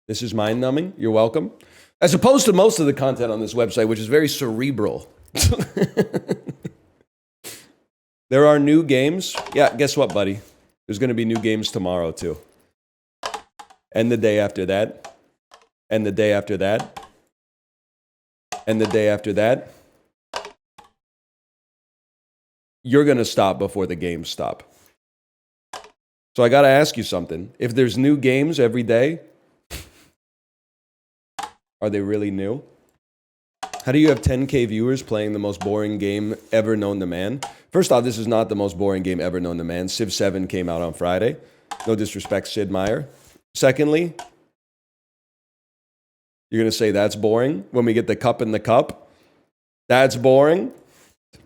This is mind-numbing. You're welcome. As opposed to most of the content on this website, which is very cerebral. There are new games. Yeah, guess what, buddy? There's going to be new games tomorrow, too. And the day after that. And the day after that. And the day after that. You're going to stop before the games stop. So I got to ask you something. If there's new games every day, are they really new? How do you have 10K viewers playing the most boring game ever known to man? First off, this is not the most boring game ever known to man. Civ 7 came out on Friday. No disrespect, Sid Meier. Secondly, you're going to say that's boring when we get the cup in the cup? That's boring?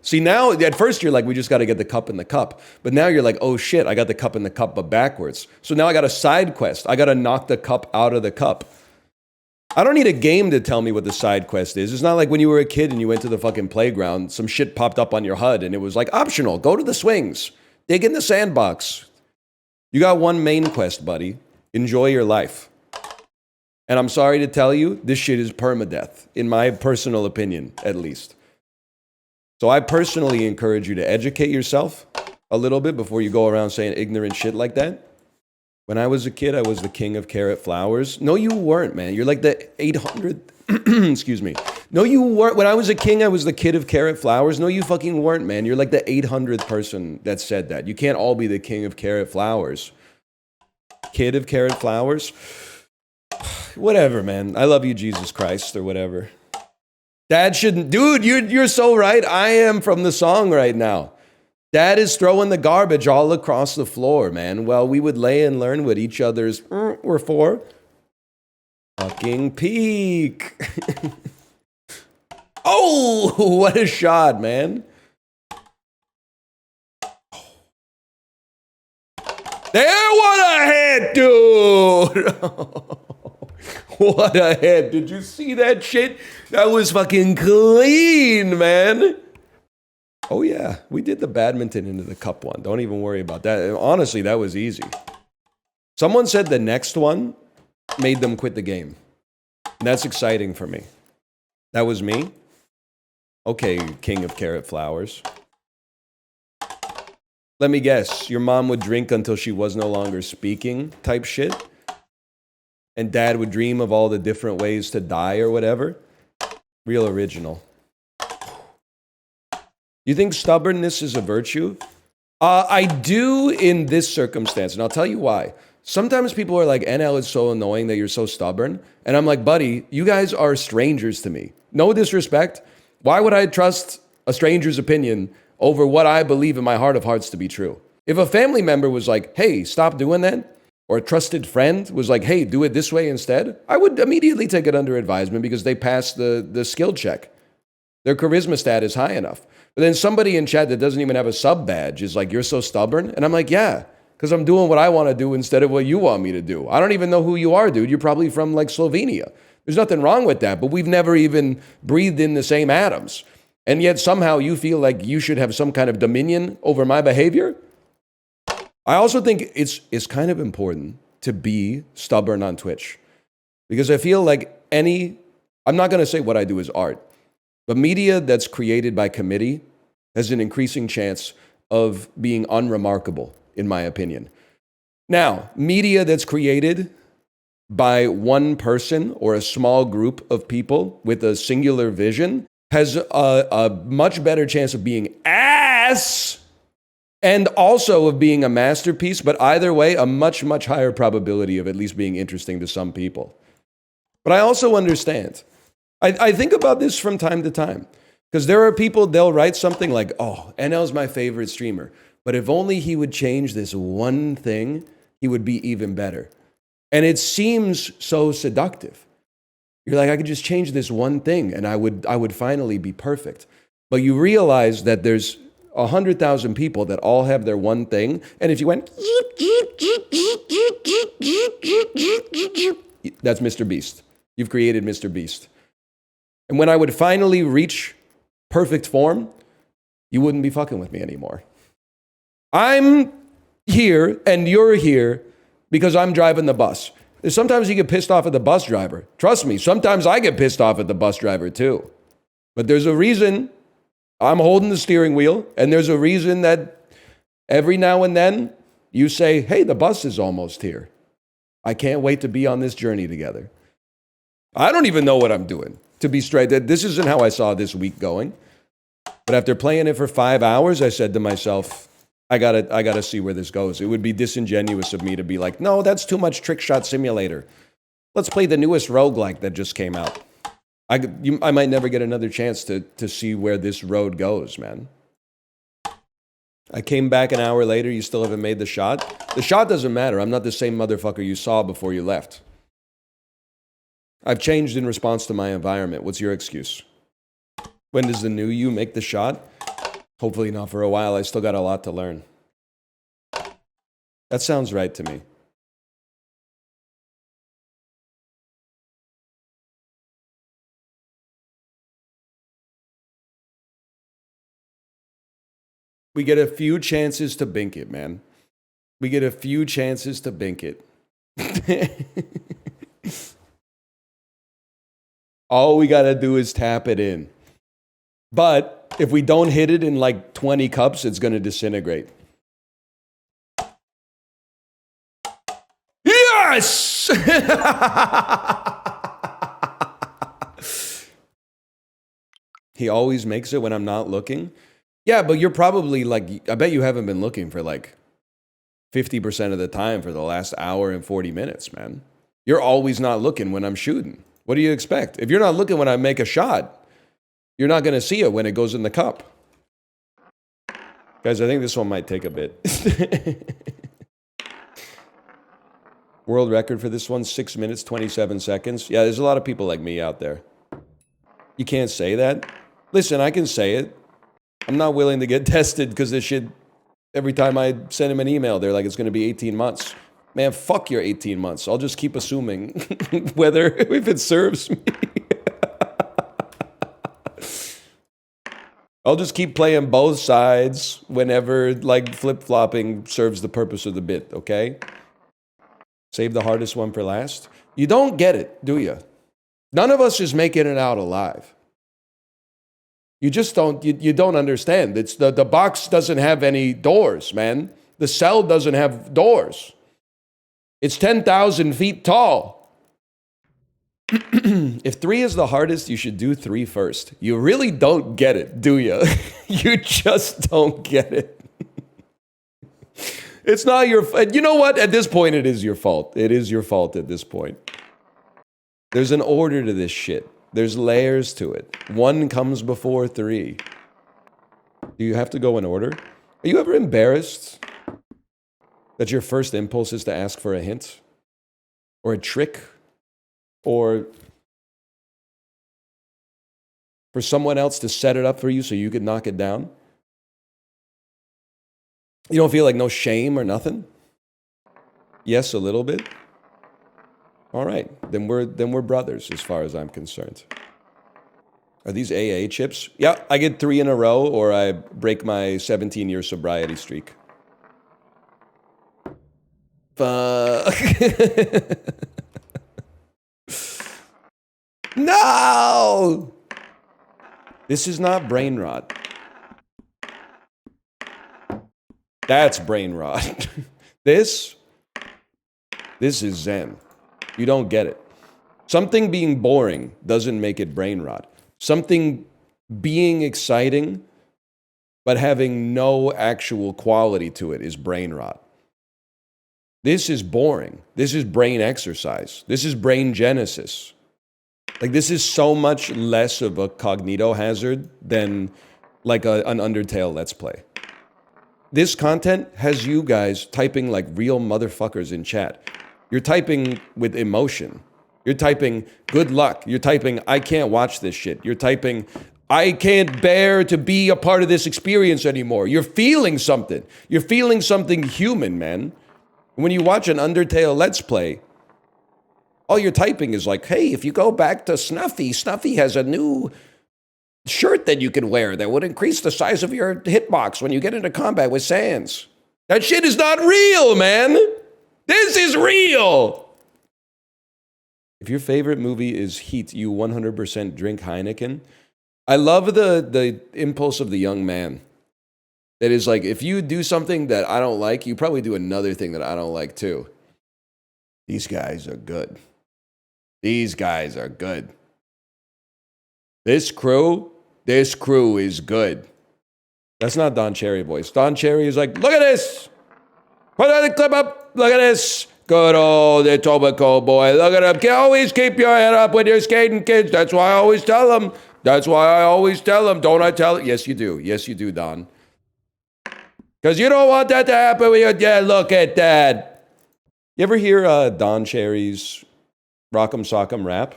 See, now, at first you're like, we just got to get the cup in the cup. But now you're like, oh shit, I got the cup in the cup, but backwards. So now I got a side quest. I got to knock the cup out of the cup. I don't need a game to tell me what the side quest is. It's not like when you were a kid and you went to the fucking playground, some shit popped up on your HUD and it was like, optional, go to the swings, dig in the sandbox. You got one main quest, buddy. Enjoy your life. And I'm sorry to tell you, this shit is permadeath, in my personal opinion, at least. So I personally encourage you to educate yourself a little bit before you go around saying ignorant shit like that. When I was a kid, I was the king of carrot flowers. No, you weren't, man. You're like the 800... Excuse me. No, you weren't. When I was a king, I was the kid of carrot flowers. No, you fucking weren't, man. You're like the 800th person that said that. You can't all be the king of carrot flowers. Kid of carrot flowers? Whatever, man. I love you, Jesus Christ, or whatever. Dad shouldn't... Dude, you're so right. I am from the song right now. Dad is throwing the garbage all across the floor, man. Well, we would lay and learn what each other's were for. Fucking peak. Oh, what a shot, man. There, what a hit, dude. What a hit. Did you see that shit? That was fucking clean, man. Oh, yeah, we did the badminton into the cup one. Don't even worry about that. Honestly, that was easy. Someone said the next one made them quit the game. And that's exciting for me. That was me? Okay, king of carrot flowers. Let me guess, your mom would drink until she was no longer speaking type shit? And dad would dream of all the different ways to die or whatever? Real original. You think stubbornness is a virtue? I do in this circumstance, and I'll tell you why. Sometimes people are like, NL is so annoying that you're so stubborn. And I'm like, buddy, you guys are strangers to me. No disrespect. Why would I trust a stranger's opinion over what I believe in my heart of hearts to be true? If a family member was like, hey, stop doing that, or a trusted friend was like, hey, do it this way instead, I would immediately take it under advisement because they passed the skill check. Their charisma stat is high enough. But then somebody in chat that doesn't even have a sub badge is like, you're so stubborn? And I'm like, yeah, because I'm doing what I want to do instead of what you want me to do. I don't even know who you are, dude. You're probably from like Slovenia. There's nothing wrong with that, but we've never even breathed in the same atoms. And yet somehow you feel like you should have some kind of dominion over my behavior? I also think it's kind of important to be stubborn on Twitch. Because I feel like I'm not going to say what I do is art, but media that's created by committee has an increasing chance of being unremarkable, in my opinion. Now, media that's created by one person or a small group of people with a singular vision has a much better chance of being ass and also of being a masterpiece, but either way, a much, much higher probability of at least being interesting to some people. But I also understand. I think about this from time to time. Because there are people, they'll write something like, oh, NL's my favorite streamer, but if only he would change this one thing, he would be even better. And it seems so seductive. You're like, I could just change this one thing and I would finally be perfect. But you realize that there's 100,000 people that all have their one thing. And if you went, that's Mr. Beast. You've created Mr. Beast. And when I would finally reach perfect form, you wouldn't be fucking with me anymore. I'm here and you're here because I'm driving the bus. Sometimes you get pissed off at the bus driver. Trust me, sometimes I get pissed off at the bus driver too. But there's a reason I'm holding the steering wheel, and there's a reason that every now and then you say, hey, the bus is almost here. I can't wait to be on this journey together. I don't even know what I'm doing, to be straight. This isn't how I saw this week going. But after playing it for 5 hours, I said to myself, I gotta see where this goes. It would be disingenuous of me to be like, no, that's too much Trick Shot Simulator. Let's play the newest roguelike that just came out. I might never get another chance to see where this road goes, man. I came back an hour later, you still haven't made the shot? The shot doesn't matter. I'm not the same motherfucker you saw before you left. I've changed in response to my environment. What's your excuse? When does the new you make the shot? Hopefully not for a while. I still got a lot to learn. That sounds right to me. We get a few chances to bink it, man. We get a few chances to bink it. All we gotta do is tap it in. But if we don't hit it in like 20 cups, it's gonna disintegrate. Yes! He always makes it when I'm not looking. Yeah, but you're probably like, I bet you haven't been looking for like 50% of the time for the last hour and 40 minutes, man. You're always not looking when I'm shooting. What do you expect? If you're not looking when I make a shot, you're not going to see it when it goes in the cup. Guys, I think this one might take a bit. World record for this one, 6 minutes, 27 seconds. Yeah, there's a lot of people like me out there. You can't say that. Listen, I can say it. I'm not willing to get tested because this shit, every time I send him an email, they're like, it's going to be 18 months. Man, fuck your 18 months. I'll just keep assuming whether, if it serves me. I'll just keep playing both sides whenever, like, flip-flopping serves the purpose of the bit, okay? Save the hardest one for last. You don't get it, do you? None of us is making it out alive. You just don't, you don't understand. It's the box doesn't have any doors, man. The cell doesn't have doors. It's 10,000 feet tall. If 3 is the hardest, you should do 3 first. You really don't get it, do you? You just don't get it. It's not your fault. You know what? At this point, it is your fault. It is your fault at this point. There's an order to this shit. There's layers to it. 1 comes before 3. Do you have to go in order? Are you ever embarrassed that your first impulse is to ask for a hint? Or a trick? Or for someone else to set it up for you so you could knock it down? You don't feel like no shame or nothing? Yes, a little bit? All right, then we're brothers as far as I'm concerned. Are these AA chips? Yeah, I get 3 in a row or I break my 17-year sobriety streak. Fuck. No! This is not brain rot. That's brain rot. This is Zen. You don't get it. Something being boring doesn't make it brain rot. Something being exciting but having no actual quality to it is brain rot. This is boring. This is brain exercise. This is brain genesis. Like, this is so much less of a cognito hazard than like an Undertale Let's Play. This content has you guys typing like real motherfuckers in chat. You're typing with emotion. You're typing, good luck. You're typing, I can't watch this shit. You're typing, I can't bear to be a part of this experience anymore. You're feeling something. You're feeling something human, man. When you watch an Undertale Let's Play, all you're typing is like, hey, if you go back to Snuffy, Snuffy has a new shirt that you can wear that would increase the size of your hitbox when you get into combat with Sans. That shit is not real, man. This is real. If your favorite movie is Heat, you 100% drink Heineken. I love the impulse of the young man. That is like, if you do something that I don't like, you probably do another thing that I don't like too. These guys are good. These guys are good. This crew is good. That's not Don Cherry voice. Don Cherry is like, look at this. Put that clip up. Look at this. Good old Etobicoke boy. Look at him. Always keep your head up when you're skating, kids. That's why I always tell them. That's why I always tell them. Don't I tell it? Yes, you do. Yes, you do, Don. Because you don't want that to happen when you're, yeah, look at that. You ever hear Don Cherry's Rock'em Sock'em rap?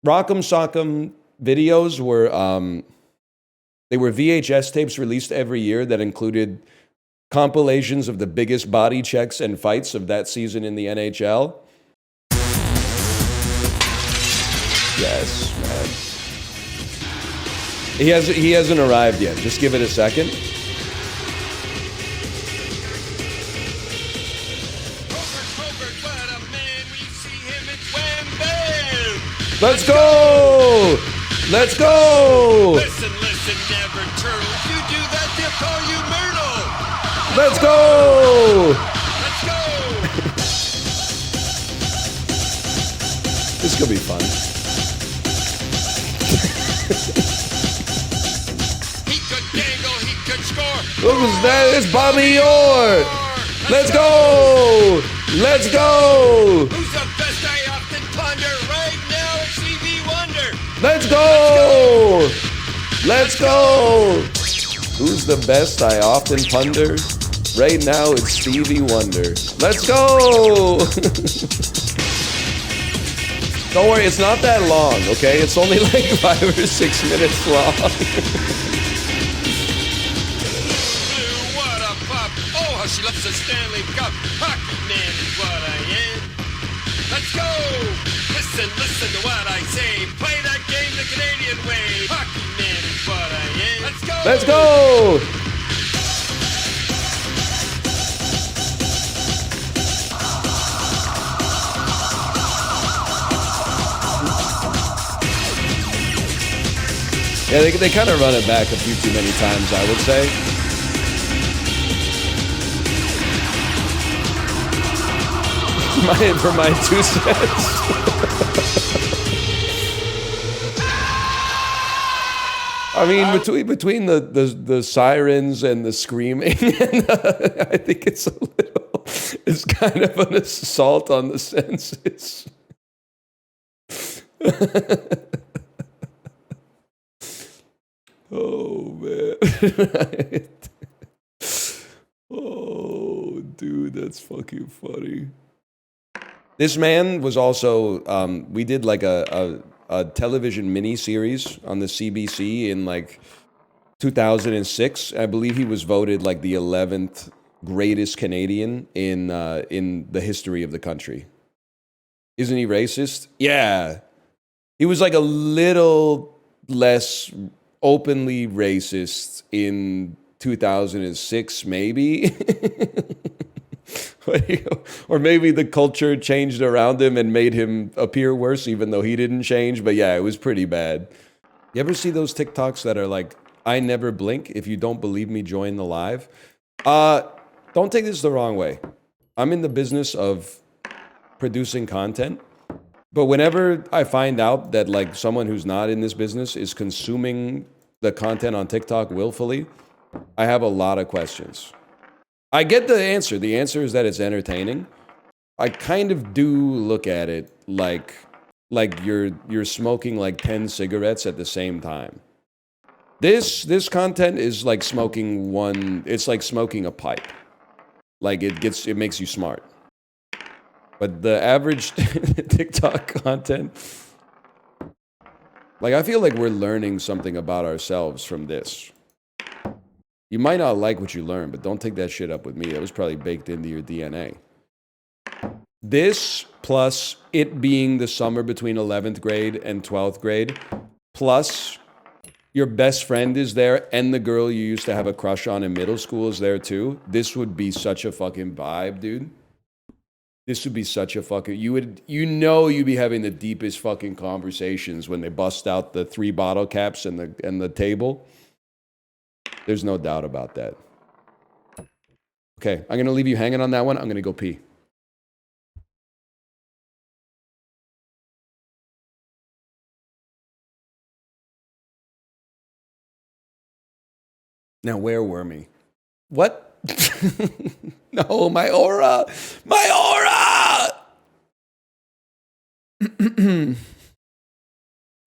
Rock'em Sock'em videos were, they were VHS tapes released every year that included compilations of the biggest body checks and fights of that season in the NHL. Yes, man. He hasn't arrived yet. Just give it a second. Let's go! Let's go! Listen, never turtle. If you do that, they'll call you Myrtle. Let's go! Let's go! This could be fun. He could dangle, he could score. Who's that? It's Bobby Orr! Let's go! Let's go! Who's the best I often ponder right now? It's Stevie Wonder. Let's go! Let's go! Who's the best I often ponder? Right now it's Stevie Wonder. Let's go! Don't worry, it's not that long, okay? It's only like 5 or 6 minutes long. Blue, what a pop. Oh, how she loves the Stanley Cup. Hockey man is what I am. Let's go! Listen to what I say. Play that game the Canadian way. Hockey man is what I am. Let's go! Let's go! Yeah, they kind of run it back a few too many times, I would say. For my 2 cents. I mean, between the sirens and the screaming, and I think it's kind of an assault on the senses. Oh man. Oh dude, that's fucking funny. This man was also, we did like a television mini-series on the CBC in like 2006. I believe he was voted like the 11th greatest Canadian in the history of the country. Isn't he racist? Yeah. He was like a little less openly racist in 2006, maybe. Or maybe the culture changed around him and made him appear worse, even though he didn't change. But yeah, it was pretty bad. You ever see those TikToks that are like, I never blink. If you don't believe me, join the live. Don't take this the wrong way. I'm in the business of producing content. But whenever I find out that like someone who's not in this business is consuming the content on TikTok willfully, I have a lot of questions. I get the answer. The answer is that it's entertaining. I kind of do look at it like you're smoking like 10 cigarettes at the same time. This content is like smoking one. It's like smoking a pipe. Like it makes you smart. But the average TikTok content, like I feel like we're learning something about ourselves from this. You might not like what you learn, but don't take that shit up with me. That was probably baked into your DNA. This plus it being the summer between 11th grade and 12th grade, plus your best friend is there and the girl you used to have a crush on in middle school is there too. This would be such a fucking vibe, dude. This would be such a fucking, you'd be having the deepest fucking conversations when they bust out the 3 bottle caps and the table. There's no doubt about that. Okay, I'm gonna leave you hanging on that one. I'm gonna go pee. Now, where were me? What? No, my aura! My aura!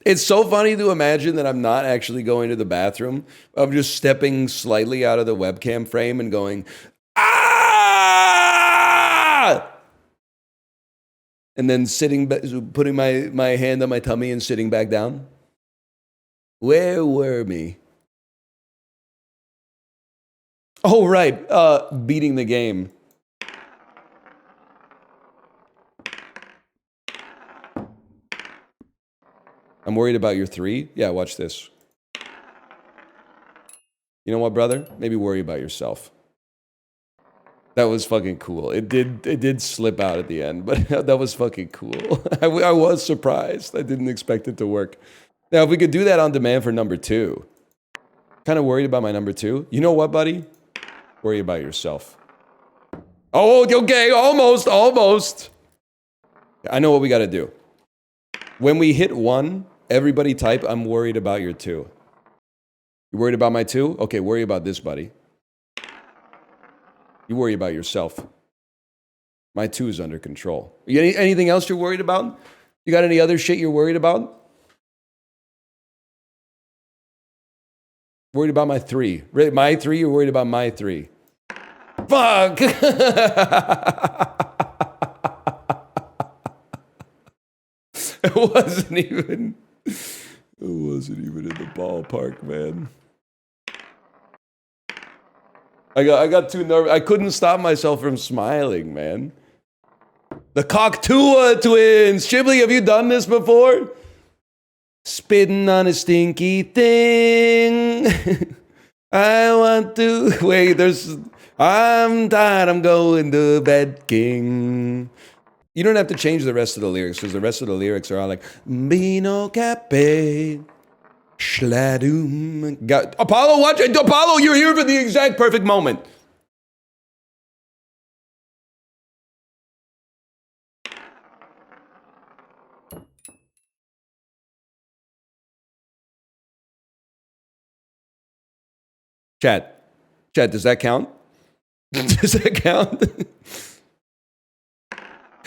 It's so funny to imagine that I'm not actually going to the bathroom. I'm just stepping slightly out of the webcam frame and going, ah! And then putting my hand on my tummy and sitting back down. Where were me? Oh, right. Beating the game. I'm worried about your 3. Yeah, watch this. You know what, brother? Maybe worry about yourself. That was fucking cool. It did slip out at the end, but that was fucking cool. I was surprised. I didn't expect it to work. Now, if we could do that on demand for number 2. Kind of worried about my number 2. You know what, buddy? Worry about yourself. Oh, okay, almost. I know what we got to do. When we hit 1, everybody type, I'm worried about your 2. You worried about my 2? Okay, worry about this, buddy. You worry about yourself. My 2 is under control. Anything else you're worried about? You got any other shit you're worried about? Worried about my 3. My 3, you're worried about my 3. Fuck! It wasn't even in the ballpark, man. I got too nervous. I couldn't stop myself from smiling, man. The Coctua twins! Shibli, have you done this before? Spitting on a stinky thing. I want to... Wait, I'm tired, I'm going to bed, king. You don't have to change the rest of the lyrics, because the rest of the lyrics are all like... Bino cape, shladum... Apollo, watch it! Apollo, you're here for the exact perfect moment. Chat, does that count? Does that count?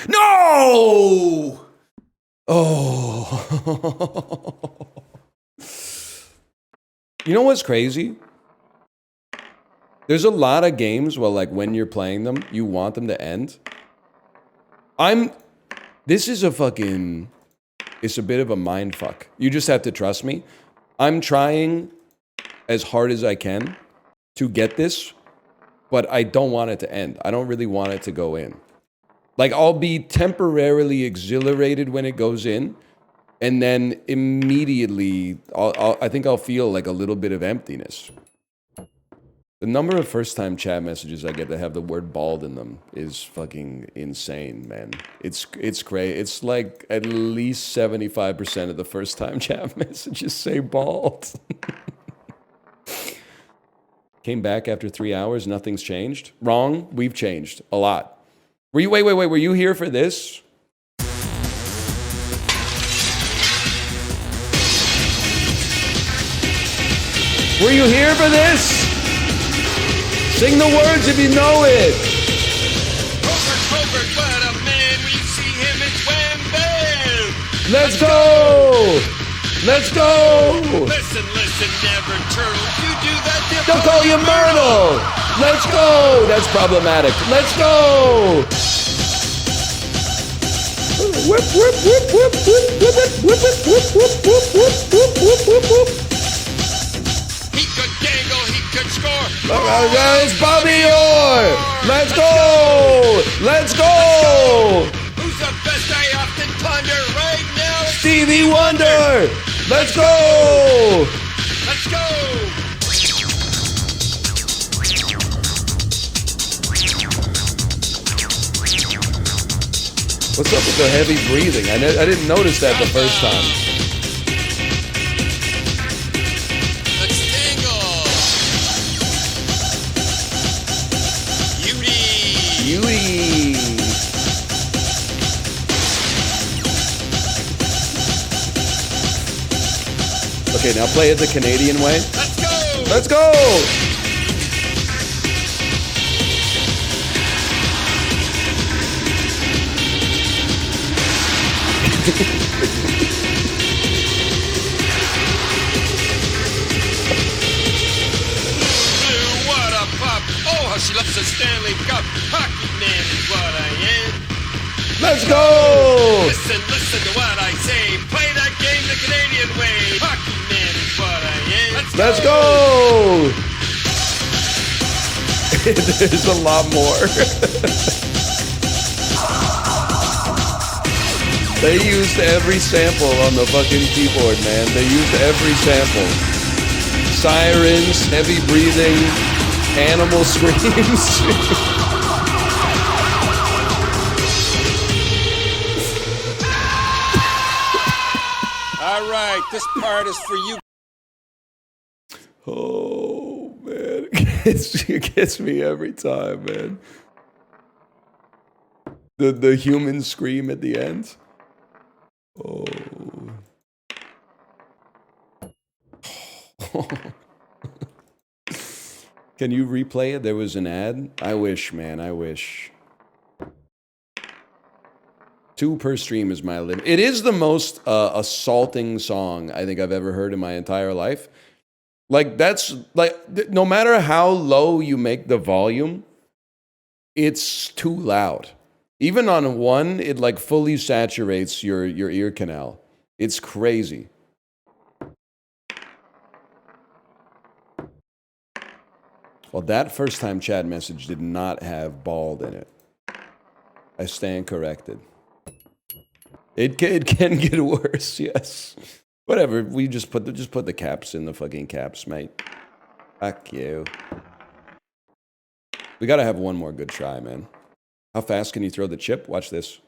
No! Oh. You know what's crazy? There's a lot of games where, like, when you're playing them, you want them to end. This is a fucking... It's a bit of a mind fuck. You just have to trust me. I'm trying as hard as I can to get this, but I don't want it to end. I don't really want it to go in. Like, I'll be temporarily exhilarated when it goes in, and then immediately, I think I'll feel like a little bit of emptiness. The number of first-time chat messages I get that have the word bald in them is fucking insane, man. It's great. It's like at least 75% of the first-time chat messages say bald. Came back after 3 hours, nothing's changed. Wrong, we've changed a lot. Wait, were you here for this? Were you here for this? Sing the words if you know it. Covert, what a man, we see him, it's wham bam. Let's go! Let's go! Listen, never turtle. You do that, Don't call you Myrtle! Let's go! That's problematic. Let's go! Whip, whip, whip, whip, whip, whip, whip, whip, whip, whip, whip, whip, whip, whip, whip, whip. He could dangle, he could score. It's Bobby Orr! Let's go! Let's go! Who's the best I often ponder right now? Stevie Wonder! Let's go! Let's go! What's up with the heavy breathing? I didn't notice that the first time. Let's tangle. Beauty. Beauty. Okay, now play it the Canadian way. Let's go. Let's go! What a pop. Oh, how she loves the Stanley Cup. Hockey man is what I am. Let's go! Listen, listen to what I say. Play that game the Canadian way. Hockey man is what I am. Let's go! There's a lot more. They used every sample on the fucking keyboard, man. They used every sample. Sirens, heavy breathing, animal screams. All right, this part is for you. Oh, man. It gets me every time, man. The human scream at the end. Oh. Can you replay it? There was an ad. I wish, man. I wish. 2 per stream is my limit. It is the most assaulting song I think I've ever heard in my entire life. Like, that's like, no matter how low you make the volume, it's too loud. Even on 1, it like fully saturates your ear canal. It's crazy. Well, that first time chat message did not have bald in it. I stand corrected. It can get worse, yes. Whatever, we just put the caps in the fucking caps, mate. Fuck you. We gotta have one more good try, man. How fast can you throw the chip? Watch this.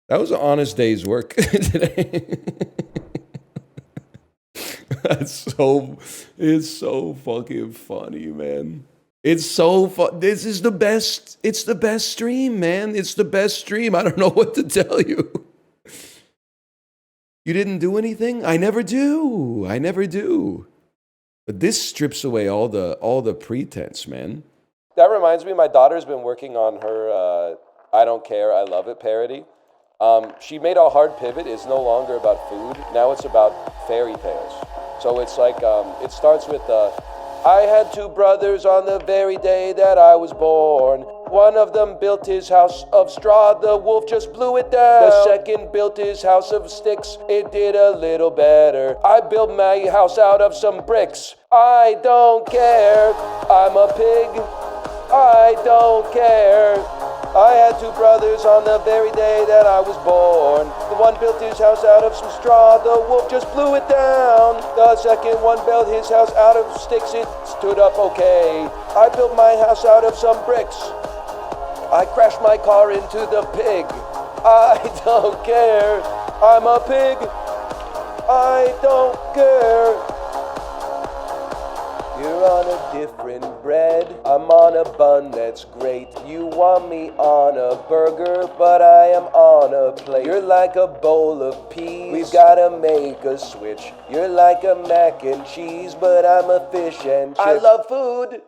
That was an honest day's work today. It's so fucking funny, man. It's so fun. This is the best. It's the best stream, man. It's the best stream. I don't know what to tell you. You didn't do anything? I never do. I never do. But this strips away all the pretense, man. That reminds me, my daughter's been working on her I Don't Care, I Love It parody. She made a hard pivot. It's no longer about food. Now it's about fairy tales. So it's like, it starts with, I had 2 brothers on the very day that I was born. One of them built his house of straw, the wolf just blew it down. The second built his house of sticks, it did a little better. I built my house out of some bricks. I don't care, I'm a pig. I don't care. I had 2 brothers on the very day that I was born. The one built his house out of some straw, the wolf just blew it down. The second one built his house out of sticks, it stood up okay. I built my house out of some bricks. I crashed my car into the pig. I don't care, I'm a pig. I don't care. You're on a different bread, I'm on a bun that's great. You want me on a burger, but I am on a plate. You're like a bowl of peas, we've gotta make a switch. You're like a mac and cheese, but I'm a fish and chip. I love food.